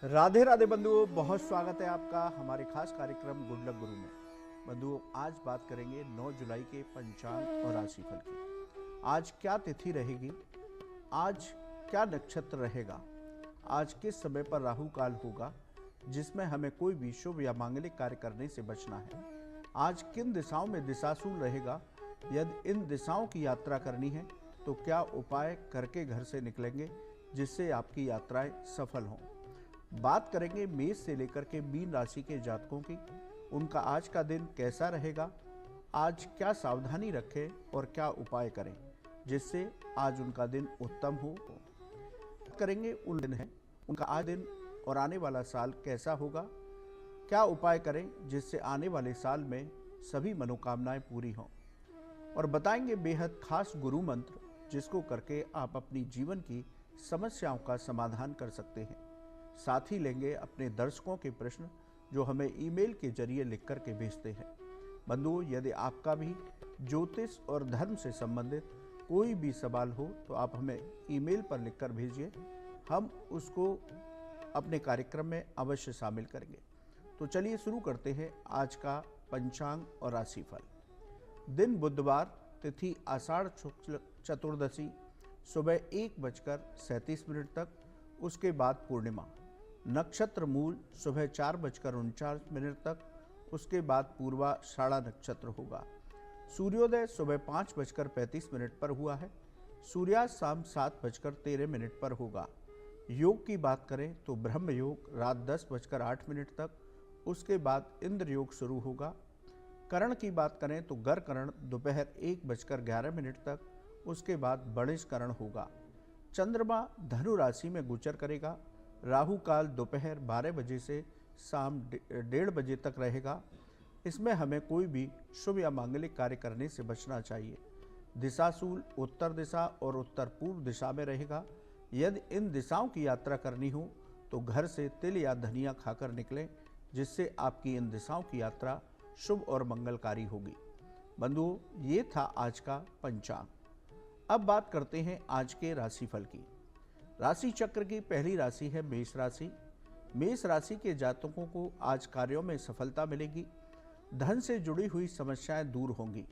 राधे राधे बंधुओं, बहुत स्वागत है आपका हमारे खास कार्यक्रम गुड लक गुरु में। बंधुओं, आज बात करेंगे 9 जुलाई के पंचांग और राशिफल की। आज क्या तिथि रहेगी, आज क्या नक्षत्र रहेगा, आज किस समय पर राहु काल होगा जिसमें हमें कोई भी शुभ या मांगलिक कार्य करने से बचना है, आज किन दिशाओं में दिशाशूल रहेगा, यदि इन दिशाओं की यात्रा करनी है तो क्या उपाय करके घर से निकलेंगे जिससे आपकी यात्राएं सफल हों। बात करेंगे मेष से लेकर के मीन राशि के जातकों की। उनका आज का दिन कैसा रहेगा, आज क्या सावधानी रखें और क्या उपाय करें जिससे आज उनका दिन उत्तम हो। करेंगे उन दिन है उनका आज दिन और आने वाला साल कैसा होगा, क्या उपाय करें जिससे आने वाले साल में सभी मनोकामनाएं पूरी हों। और बताएंगे बेहद खास गुरु मंत्र जिसको करके आप अपनी जीवन की समस्याओं का समाधान कर सकते हैं। साथ ही लेंगे अपने दर्शकों के प्रश्न जो हमें ईमेल के जरिए लिख कर के भेजते हैं। बंधुओं, यदि आपका भी ज्योतिष और धर्म से संबंधित कोई भी सवाल हो तो आप हमें ईमेल पर लिखकर भेजिए, हम उसको अपने कार्यक्रम में अवश्य शामिल करेंगे। तो चलिए शुरू करते हैं आज का पंचांग और राशिफल। दिन बुधवार, तिथि आषाढ़ शुक्ल चतुर्दशी, सुबह 1:37 तक, उसके बाद पूर्णिमा। नक्षत्र मूल सुबह 4:49 तक, उसके बाद पूर्वाषाढ़ा नक्षत्र होगा। सूर्योदय सुबह 5:35 पर हुआ है। सूर्यास्त शाम 7:13 पर होगा। योग की बात करें तो ब्रह्म योग रात 10:08 तक, उसके बाद इंद्र योग शुरू होगा। करण की बात करें तो गर करण दोपहर 1:11 तक, उसके बाद बणिज करण होगा। चंद्रमा धनु राशि में गोचर करेगा। राहु काल दोपहर 12 बजे से शाम 1:30 बजे तक रहेगा। इसमें हमें कोई भी शुभ या मांगलिक कार्य करने से बचना चाहिए। दिशाशूल उत्तर दिशा और उत्तर पूर्व दिशा में रहेगा। यदि इन दिशाओं की यात्रा करनी हो तो घर से तिल या धनिया खाकर निकलें जिससे आपकी इन दिशाओं की यात्रा शुभ और मंगलकारी होगी। बंधुओं, ये था आज का पंचांग। अब बात करते हैं आज के राशिफल की। राशि चक्र की पहली राशि है मेष राशि। मेष राशि के जातकों को आज कार्यों में सफलता मिलेगी। धन से जुड़ी हुई समस्याएं दूर होंगी।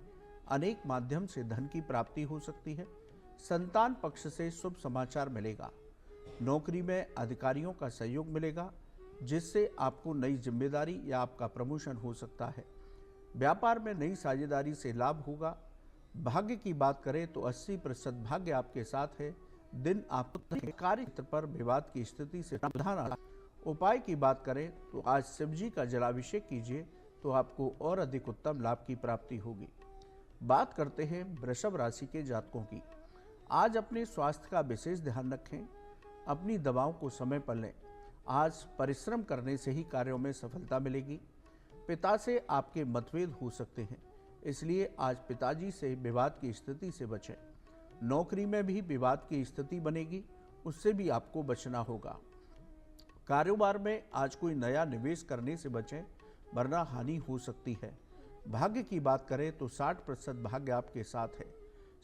अनेक माध्यम से धन की प्राप्ति हो सकती है। संतान पक्ष से शुभ समाचार मिलेगा। नौकरी में अधिकारियों का सहयोग मिलेगा जिससे आपको नई जिम्मेदारी या आपका प्रमोशन हो सकता है। व्यापार में नई साझेदारी से लाभ होगा। भाग्य की बात करें तो 80% भाग्य आपके साथ है। दिन आपको कार्य क्षेत्र पर विवाद की स्थिति से समाधान आ। उपाय की बात करें तो आज शिवजी का जलाभिषेक कीजिए तो आपको और अधिक उत्तम लाभ की प्राप्ति होगी। बात करते हैं वृषभ राशि के जातकों की। आज अपने स्वास्थ्य का विशेष ध्यान रखें। अपनी दवाओं को समय पर लें। आज परिश्रम करने से ही कार्यों में सफलता मिलेगी। पिता से आपके मतभेद हो सकते हैं, इसलिए आज पिताजी से विवाद की स्थिति से बचें। नौकरी में भी विवाद की स्थिति बनेगी, उससे भी आपको बचना होगा। कारोबार में आज कोई नया निवेश करने से बचें वरना हानि हो सकती है। भाग्य की बात करें तो 60% भाग्य आपके साथ है।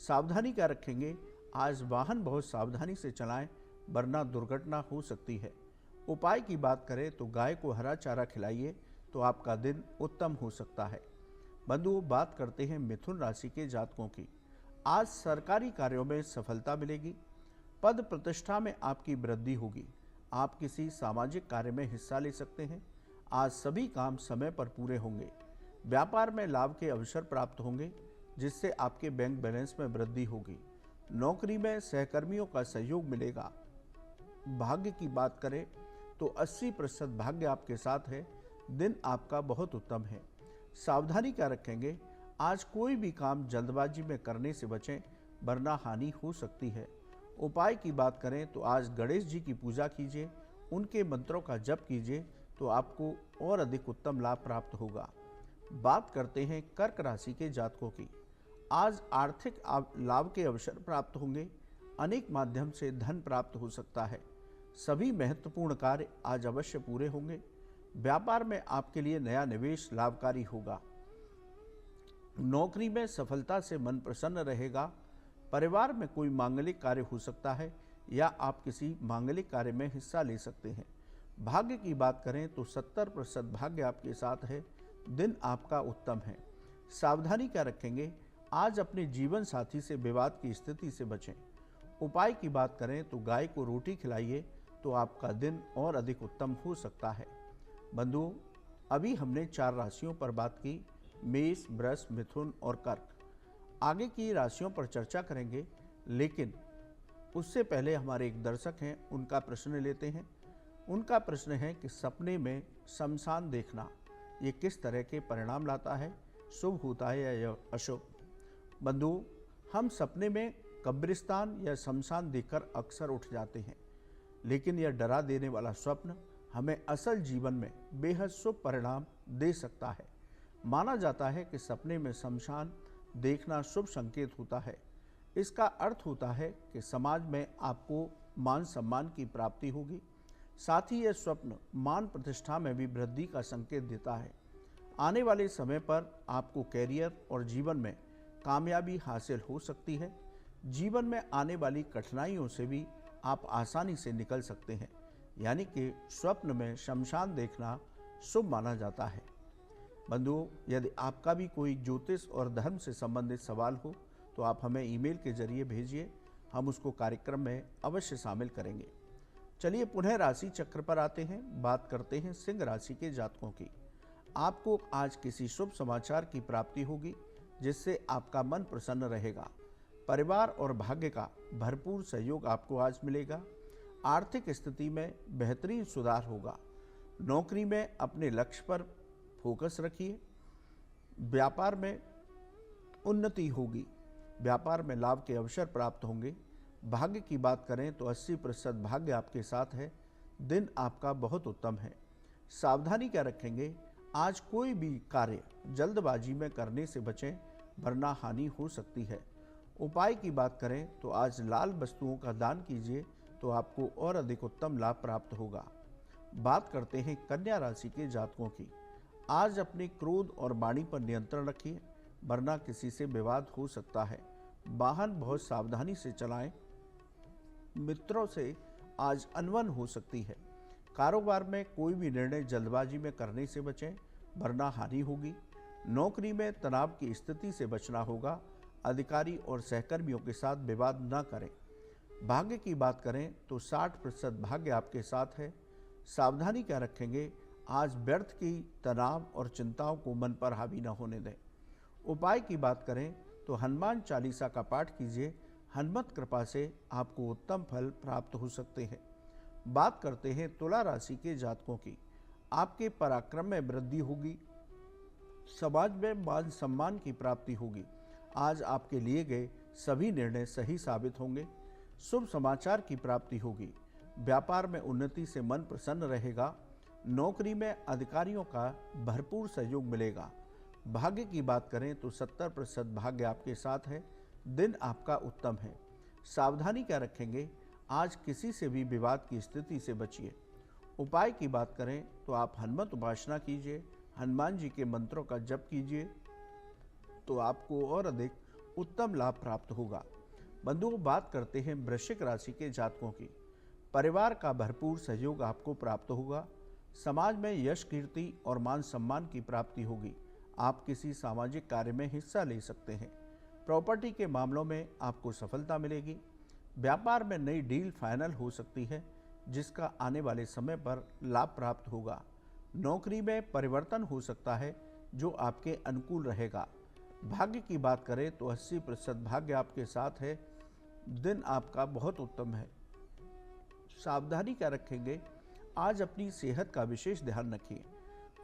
सावधानी क्या रखेंगे, आज वाहन बहुत सावधानी से चलाएं वरना दुर्घटना हो सकती है। उपाय की बात करें तो गाय को हरा चारा खिलाइए तो आपका दिन उत्तम हो सकता है। बंधुओं, बात करते हैं मिथुन राशि के जातकों की। आज सरकारी कार्यों में सफलता मिलेगी। पद प्रतिष्ठा में आपकी वृद्धि होगी। आप किसी सामाजिक कार्य में हिस्सा ले सकते हैं। आज सभी काम समय पर पूरे होंगे। व्यापार में लाभ के अवसर प्राप्त होंगे जिससे आपके बैंक बैलेंस में वृद्धि होगी। नौकरी में सहकर्मियों का सहयोग मिलेगा। भाग्य की बात करें तो 80% भाग्य आपके साथ है। दिन आपका बहुत उत्तम है। सावधानी क्या रखेंगे, आज कोई भी काम जल्दबाजी में करने से बचें वरना हानि हो सकती है। उपाय की बात करें तो आज गणेश जी की पूजा कीजिए, उनके मंत्रों का जप कीजिए तो आपको और अधिक उत्तम लाभ प्राप्त होगा। बात करते हैं कर्क राशि के जातकों की। आज आर्थिक लाभ के अवसर प्राप्त होंगे। अनेक माध्यम से धन प्राप्त हो सकता है। सभी महत्वपूर्ण कार्य आज अवश्य पूरे होंगे। व्यापार में आपके लिए नया निवेश लाभकारी होगा। नौकरी में सफलता से मन प्रसन्न रहेगा। परिवार में कोई मांगलिक कार्य हो सकता है या आप किसी मांगलिक कार्य में हिस्सा ले सकते हैं। भाग्य की बात करें तो 70% भाग्य आपके साथ है। दिन आपका उत्तम है। सावधानी क्या रखेंगे? आज अपने जीवन साथी से विवाद की स्थिति से बचें। उपाय की बात करें तो गाय को रोटी खिलाइए तो आपका दिन और अधिक उत्तम हो सकता है। बंधुओं, अभी हमने 4 राशियों पर बात की, मेष, वृष, मिथुन और कर्क। आगे की राशियों पर चर्चा करेंगे, लेकिन उससे पहले हमारे एक दर्शक हैं, उनका प्रश्न लेते हैं। उनका प्रश्न है कि सपने में शमशान देखना ये किस तरह के परिणाम लाता है, शुभ होता है या अशुभ? बंधुओं, हम सपने में कब्रिस्तान या शमशान देखकर अक्सर उठ जाते हैं, लेकिन यह डरा देने वाला स्वप्न हमें असल जीवन में बेहद शुभ परिणाम दे सकता है। माना जाता है कि सपने में शमशान देखना शुभ संकेत होता है। इसका अर्थ होता है कि समाज में आपको मान सम्मान की प्राप्ति होगी। साथ ही यह स्वप्न मान प्रतिष्ठा में भी वृद्धि का संकेत देता है। आने वाले समय पर आपको कैरियर और जीवन में कामयाबी हासिल हो सकती है। जीवन में आने वाली कठिनाइयों से भी आप आसानी से निकल सकते हैं। यानी कि स्वप्न में शमशान देखना शुभ माना जाता है। बंधुओं, यदि आपका भी कोई ज्योतिष और धर्म से संबंधित सवाल हो तो आप हमें ईमेल के जरिए भेजिए, हम उसको कार्यक्रम में अवश्य शामिल करेंगे। चलिए पुनः राशि चक्र पर आते हैं, बात करते हैं सिंह राशि के जातकों की। आपको आज किसी शुभ समाचार की प्राप्ति होगी, जिससे आपका मन प्रसन्न रहेगा। परिवार और भाग्य का भरपूर सहयोग आपको आज मिलेगा। आर्थिक स्थिति में बेहतरीन सुधार होगा। नौकरी में अपने लक्ष्य पर फोकस रखिए। व्यापार में उन्नति होगी। व्यापार में लाभ के अवसर प्राप्त होंगे। भाग्य की बात करें तो 80% भाग्य आपके साथ है। दिन आपका बहुत उत्तम है। सावधानी क्या रखेंगे? आज कोई भी कार्य जल्दबाजी में करने से बचें, वरना हानि हो सकती है। उपाय की बात करें तो आज लाल वस्तुओं का दान कीजिए तो आपको और अधिक उत्तम लाभ प्राप्त होगा। बात करते हैं कन्या राशि के जातकों की। आज अपने क्रोध और वाणी पर नियंत्रण रखिए, वरना किसी से विवाद हो सकता है। वाहन बहुत सावधानी से चलाएं। मित्रों से आज अनबन हो सकती है। कारोबार में कोई भी निर्णय जल्दबाजी में करने से बचें, वरना हानि होगी। नौकरी में तनाव की स्थिति से बचना होगा। अधिकारी और सहकर्मियों के साथ विवाद न करें। भाग्य की बात करें तो 60% भाग्य आपके साथ है। सावधानी क्या रखेंगे? आज व्यर्थ की तनाव और चिंताओं को मन पर हावी न होने दें। उपाय की बात करें तो हनुमान चालीसा का पाठ कीजिए। हनुमत कृपा से आपको उत्तम फल प्राप्त हो सकते हैं। बात करते हैं तुला राशि के जातकों की। आपके पराक्रम में वृद्धि होगी। समाज में मान सम्मान की प्राप्ति होगी। आज आपके लिए गए सभी निर्णय सही साबित होंगे। शुभ समाचार की प्राप्ति होगी। व्यापार में उन्नति से मन प्रसन्न रहेगा। नौकरी में अधिकारियों का भरपूर सहयोग मिलेगा। भाग्य की बात करें तो 70% भाग्य आपके साथ है। दिन आपका उत्तम है। सावधानी क्या रखेंगे? आज किसी से भी विवाद की स्थिति से बचिए। उपाय की बात करें तो आप हनुमत उपासना कीजिए। हनुमान जी के मंत्रों का जप कीजिए तो आपको और अधिक उत्तम लाभ प्राप्त होगा। बंधुओं, बात करते हैं वृश्चिक राशि के जातकों की। परिवार का भरपूर सहयोग आपको प्राप्त होगा। समाज में यश, कीर्ति और मान सम्मान की प्राप्ति होगी। आप किसी सामाजिक कार्य में हिस्सा ले सकते हैं। प्रॉपर्टी के मामलों में आपको सफलता मिलेगी। व्यापार में नई डील फाइनल हो सकती है, जिसका आने वाले समय पर लाभ प्राप्त होगा। नौकरी में परिवर्तन हो सकता है, जो आपके अनुकूल रहेगा। भाग्य की बात करें तो 80% भाग्य आपके साथ है। दिन आपका बहुत उत्तम है। सावधानी क्या रखेंगे? आज अपनी सेहत का विशेष ध्यान रखिए।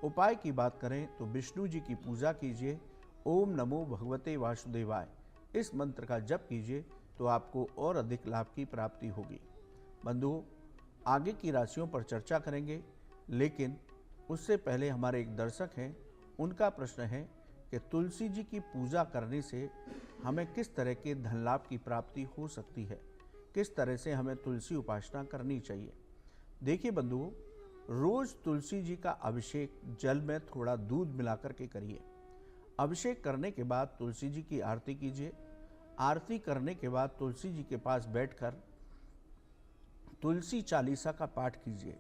उपाय की बात करें तो विष्णु जी की पूजा कीजिए। ओम नमो भगवते वासुदेवाय इस मंत्र का जप कीजिए तो आपको और अधिक लाभ की प्राप्ति होगी। बंधुओं, आगे की राशियों पर चर्चा करेंगे, लेकिन उससे पहले हमारे एक दर्शक हैं, उनका प्रश्न है कि तुलसी जी की पूजा करने से हमें किस तरह के धन लाभ की प्राप्ति हो सकती है, किस तरह से हमें तुलसी उपासना करनी चाहिए। देखिए बंधुओं, रोज तुलसी जी का अभिषेक जल में थोड़ा दूध मिलाकर के करिए। अभिषेक करने के बाद तुलसी जी की आरती कीजिए। आरती करने के बाद तुलसी जी के पास बैठकर तुलसी चालीसा का पाठ कीजिए।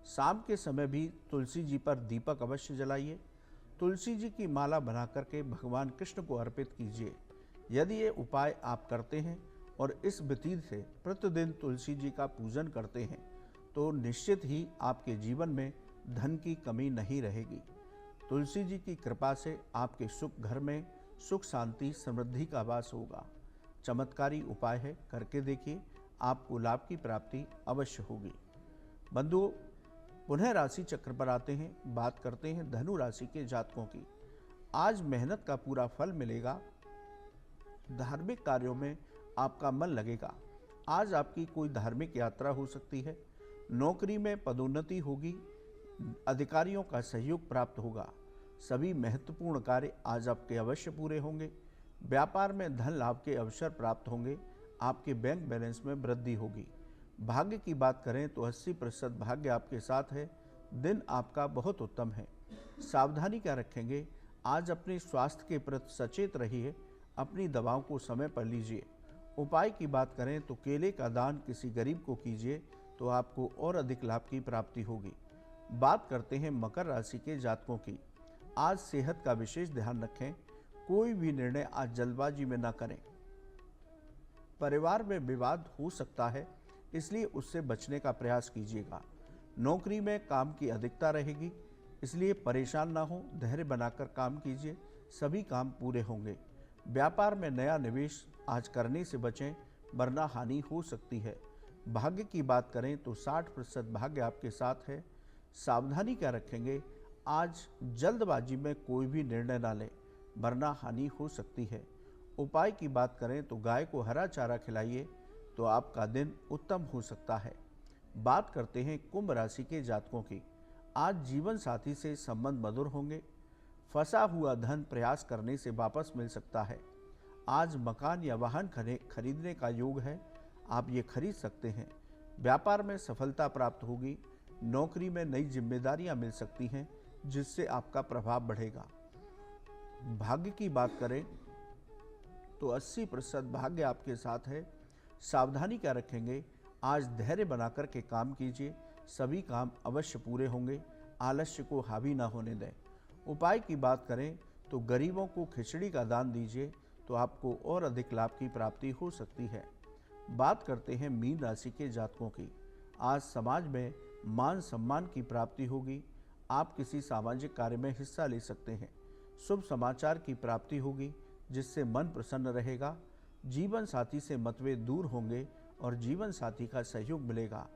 शाम के समय भी तुलसी जी पर दीपक अवश्य जलाइए। तुलसी जी की माला बना करके भगवान कृष्ण को अर्पित कीजिए। यदि ये उपाय आप करते हैं और इस विधि से प्रतिदिन तुलसी जी का पूजन करते हैं तो निश्चित ही आपके जीवन में धन की कमी नहीं रहेगी। तुलसी जी की कृपा से आपके सुख घर में सुख शांति समृद्धि का वास होगा। चमत्कारी उपाय है, करके देखिए, आपको लाभ की प्राप्ति अवश्य होगी। बंधुओं, पुनः राशि चक्र पर आते हैं, बात करते हैं धनु राशि के जातकों की। आज मेहनत का पूरा फल मिलेगा। धार्मिक कार्यों में आपका मन लगेगा। आज आपकी कोई धार्मिक यात्रा हो सकती है। नौकरी में पदोन्नति होगी। अधिकारियों का सहयोग प्राप्त होगा। सभी महत्वपूर्ण कार्य आज आपके अवश्य पूरे होंगे। व्यापार में धन लाभ के अवसर प्राप्त होंगे। आपके बैंक बैलेंस में वृद्धि होगी। भाग्य की बात करें तो 80% भाग्य आपके साथ है। दिन आपका बहुत उत्तम है। सावधानी क्या रखेंगे? आज अपने स्वास्थ्य के प्रति सचेत रहिए। अपनी दवाओं को समय पर लीजिए। उपाय की बात करें तो केले का दान किसी गरीब को कीजिए तो आपको और अधिक लाभ की प्राप्ति होगी। बात करते हैं मकर राशि के जातकों की। आज सेहत का विशेष ध्यान रखें। कोई भी निर्णय आज जल्दबाजी में न करें। परिवार में विवाद हो सकता है, इसलिए उससे बचने का प्रयास कीजिएगा। नौकरी में काम की अधिकता रहेगी, इसलिए परेशान ना हो, धैर्य बनाकर काम कीजिए, सभी काम पूरे होंगे। व्यापार में नया निवेश आज करने से बचें, वरना हानि हो सकती है। भाग्य की बात करें तो 60% भाग्य आपके साथ है। सावधानी क्या रखेंगे? आज जल्दबाजी में कोई भी निर्णय ना लें, वरना हानि हो सकती है। उपाय की बात करें तो गाय को हरा चारा खिलाइए तो आपका दिन उत्तम हो सकता है। बात करते हैं कुंभ राशि के जातकों की। आज जीवन साथी से संबंध मधुर होंगे। फंसा हुआ धन प्रयास करने से वापस मिल सकता है। आज मकान या वाहन खरीदने का योग है, आप ये खरीद सकते हैं। व्यापार में सफलता प्राप्त होगी। नौकरी में नई जिम्मेदारियां मिल सकती हैं, जिससे आपका प्रभाव बढ़ेगा। भाग्य की बात करें तो 80% भाग्य आपके साथ है। सावधानी क्या रखेंगे? आज धैर्य बनाकर के काम कीजिए, सभी काम अवश्य पूरे होंगे। आलस्य को हावी ना होने दें। उपाय की बात करें तो गरीबों को खिचड़ी का दान दीजिए तो आपको और अधिक लाभ की प्राप्ति हो सकती है। बात करते हैं मीन राशि के जातकों की। आज समाज में मान सम्मान की प्राप्ति होगी। आप किसी सामाजिक कार्य में हिस्सा ले सकते हैं। शुभ समाचार की प्राप्ति होगी, जिससे मन प्रसन्न रहेगा। जीवन साथी से मतभेद दूर होंगे और जीवन साथी का सहयोग मिलेगा।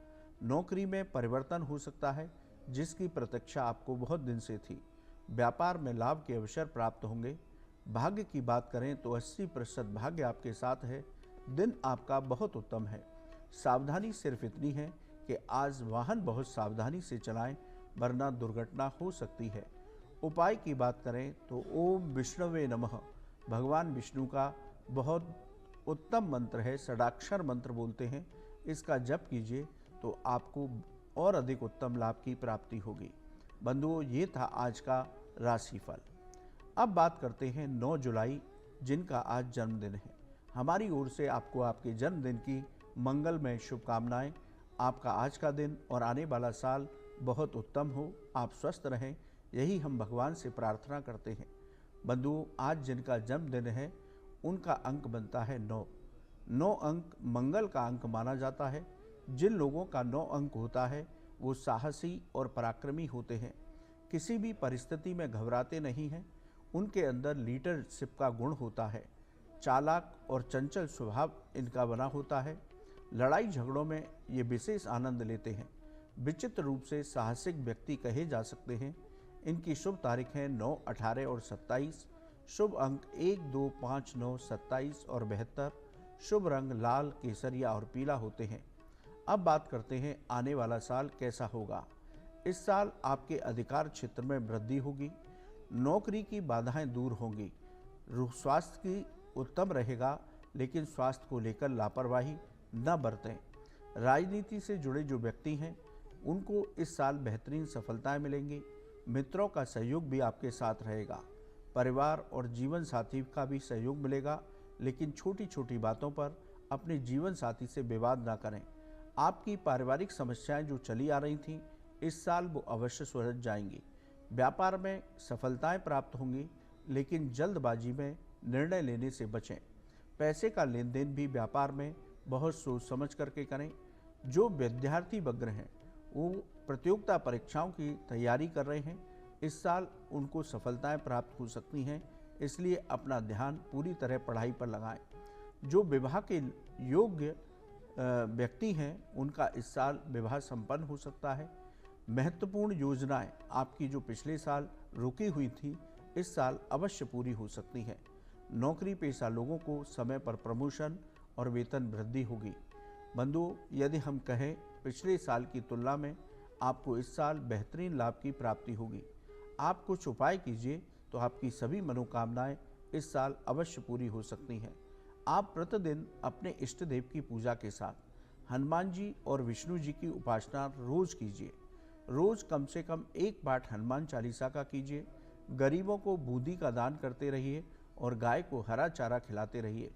नौकरी में परिवर्तन हो सकता है, जिसकी प्रतीक्षा आपको बहुत दिन से थी। व्यापार में लाभ के अवसर प्राप्त होंगे। भाग्य की बात करें तो 80% भाग्य आपके साथ है। दिन आपका बहुत उत्तम है। सावधानी सिर्फ इतनी है कि आज वाहन बहुत सावधानी से चलाएं, वरना दुर्घटना हो सकती है। उपाय की बात करें तो ओम विष्णवे नमः भगवान विष्णु का बहुत उत्तम मंत्र है, षडाक्षर मंत्र बोलते हैं। इसका जप कीजिए तो आपको और अधिक उत्तम लाभ की प्राप्ति होगी। बंधुओं, ये था आज का राशिफल। अब बात करते हैं 9 जुलाई, जिनका आज जन्मदिन है। हमारी ओर से आपको आपके जन्मदिन की मंगलमय शुभकामनाएं। आपका आज का दिन और आने वाला साल बहुत उत्तम हो। आप स्वस्थ रहें, यही हम भगवान से प्रार्थना करते हैं। बंधुओं, आज जिनका जन्मदिन है उनका अंक बनता है 9। 9 अंक मंगल का अंक माना जाता है। जिन लोगों का 9 अंक होता है वो साहसी और पराक्रमी होते हैं। किसी भी परिस्थिति में घबराते नहीं हैं। उनके अंदर लीडरशिप का गुण होता है। चालाक और चंचल स्वभाव इनका बना होता है। लड़ाई झगड़ों में ये विशेष आनंद लेते हैं। विचित्र रूप से साहसिक व्यक्ति कहे जा सकते हैं। इनकी शुभ तारीख है 9, 18 और 27। शुभ अंक 1, 2, 5, 9, 27 और 72। शुभ रंग लाल, केसरिया और पीला होते हैं। अब बात करते हैं आने वाला साल कैसा होगा। इस साल आपके अधिकार क्षेत्र में वृद्धि होगी। नौकरी की बाधाएं दूर होंगी। स्वास्थ्य की उत्तम रहेगा, लेकिन स्वास्थ्य को लेकर लापरवाही न बरतें। राजनीति से जुड़े जो व्यक्ति हैं उनको इस साल बेहतरीन सफलताएं मिलेंगी। मित्रों का सहयोग भी आपके साथ रहेगा। परिवार और जीवन साथी का भी सहयोग मिलेगा, लेकिन छोटी छोटी बातों पर अपने जीवन साथी से विवाद ना करें। आपकी पारिवारिक समस्याएं जो चली आ रही थीं, इस साल वो अवश्य सुलझ जाएंगी। व्यापार में सफलताएं प्राप्त होंगी, लेकिन जल्दबाजी में निर्णय लेने से बचें। पैसे का लेन देन भी व्यापार में बहुत सोच समझ करके करें। जो विद्यार्थी वग्र हैं वो प्रतियोगिता परीक्षाओं की तैयारी कर रहे हैं, इस साल उनको सफलताएं प्राप्त हो सकती हैं, इसलिए अपना ध्यान पूरी तरह पढ़ाई पर लगाएं। जो विवाह के योग्य व्यक्ति हैं उनका इस साल विवाह संपन्न हो सकता है। महत्वपूर्ण योजनाएं आपकी जो पिछले साल रुकी हुई थी, इस साल अवश्य पूरी हो सकती हैं। नौकरी पेशा लोगों को समय पर प्रमोशन और वेतन वृद्धि होगी। बंधुओं, यदि हम कहें पिछले साल की तुलना में आपको इस साल बेहतरीन लाभ की प्राप्ति होगी। आप कुछ उपाय कीजिए तो आपकी सभी मनोकामनाएं इस साल अवश्य पूरी हो सकती हैं। आप प्रतिदिन अपने इष्ट देव की पूजा के साथ हनुमान जी और विष्णु जी की उपासना रोज कीजिए। रोज कम से कम एक पाठ हनुमान चालीसा का कीजिए। गरीबों को बूंदी का दान करते रहिए और गाय को हरा चारा खिलाते रहिए।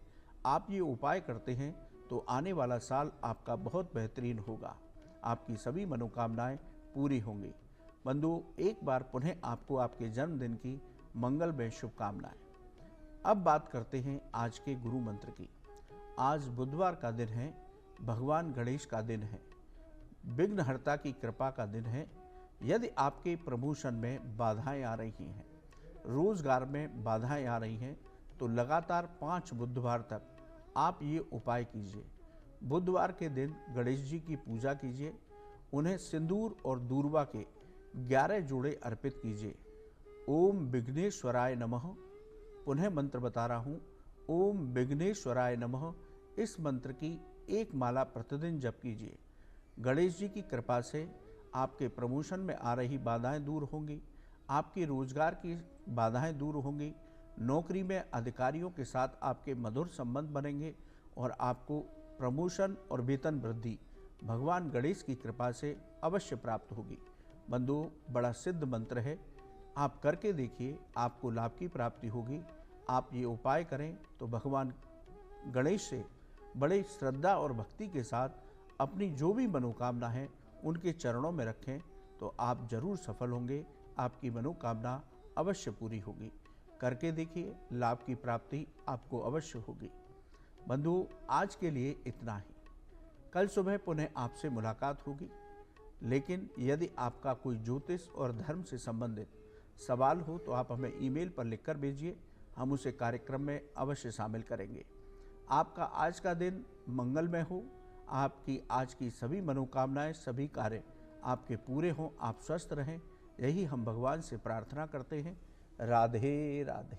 आप ये उपाय करते हैं तो आने वाला साल आपका बहुत बेहतरीन होगा। आपकी सभी मनोकामनाएं पूरी होंगी। बंधुओं, एक बार पुनः आपको आपके जन्मदिन की मंगलमय शुभकामनाएं। अब बात करते हैं आज के गुरु मंत्र की। आज बुधवार का दिन है, भगवान गणेश का दिन है, विघ्नहर्ता की कृपा का दिन है। यदि आपके प्रमोशन में बाधाएं आ रही हैं, रोजगार में बाधाएं आ रही हैं, तो लगातार 5 बुधवार तक आप ये उपाय कीजिए। बुधवार के दिन गणेश जी की पूजा कीजिए। उन्हें सिंदूर और दूर्वा के 11 जोड़े अर्पित कीजिए। ओम विघ्नेश्वराय नमः। पुनः मंत्र बता रहा हूँ, ओम विघ्नेश्वराय नमः। इस मंत्र की एक माला प्रतिदिन जप कीजिए। गणेश जी की कृपा से आपके प्रमोशन में आ रही बाधाएं दूर होंगी, आपकी रोजगार की बाधाएं दूर होंगी, नौकरी में अधिकारियों के साथ आपके मधुर संबंध बनेंगे और आपको प्रमोशन और वेतन वृद्धि भगवान गणेश की कृपा से अवश्य प्राप्त होगी। बंधुओं, बड़ा सिद्ध मंत्र है, आप करके देखिए, आपको लाभ की प्राप्ति होगी। आप ये उपाय करें तो भगवान गणेश से बड़े श्रद्धा और भक्ति के साथ अपनी जो भी मनोकामना है उनके चरणों में रखें तो आप जरूर सफल होंगे। आपकी मनोकामना अवश्य पूरी होगी। करके देखिए, लाभ की प्राप्ति आपको अवश्य होगी। बंधुओं, आज के लिए इतना ही। कल सुबह पुनः आपसे मुलाकात होगी। लेकिन यदि आपका कोई ज्योतिष और धर्म से संबंधित सवाल हो तो आप हमें ईमेल पर लिखकर भेजिए, हम उसे कार्यक्रम में अवश्य शामिल करेंगे। आपका आज का दिन मंगलमय हो। आपकी आज की सभी मनोकामनाएं, सभी कार्य आपके पूरे हों, आप स्वस्थ रहें, यही हम भगवान से प्रार्थना करते हैं। राधे राधे।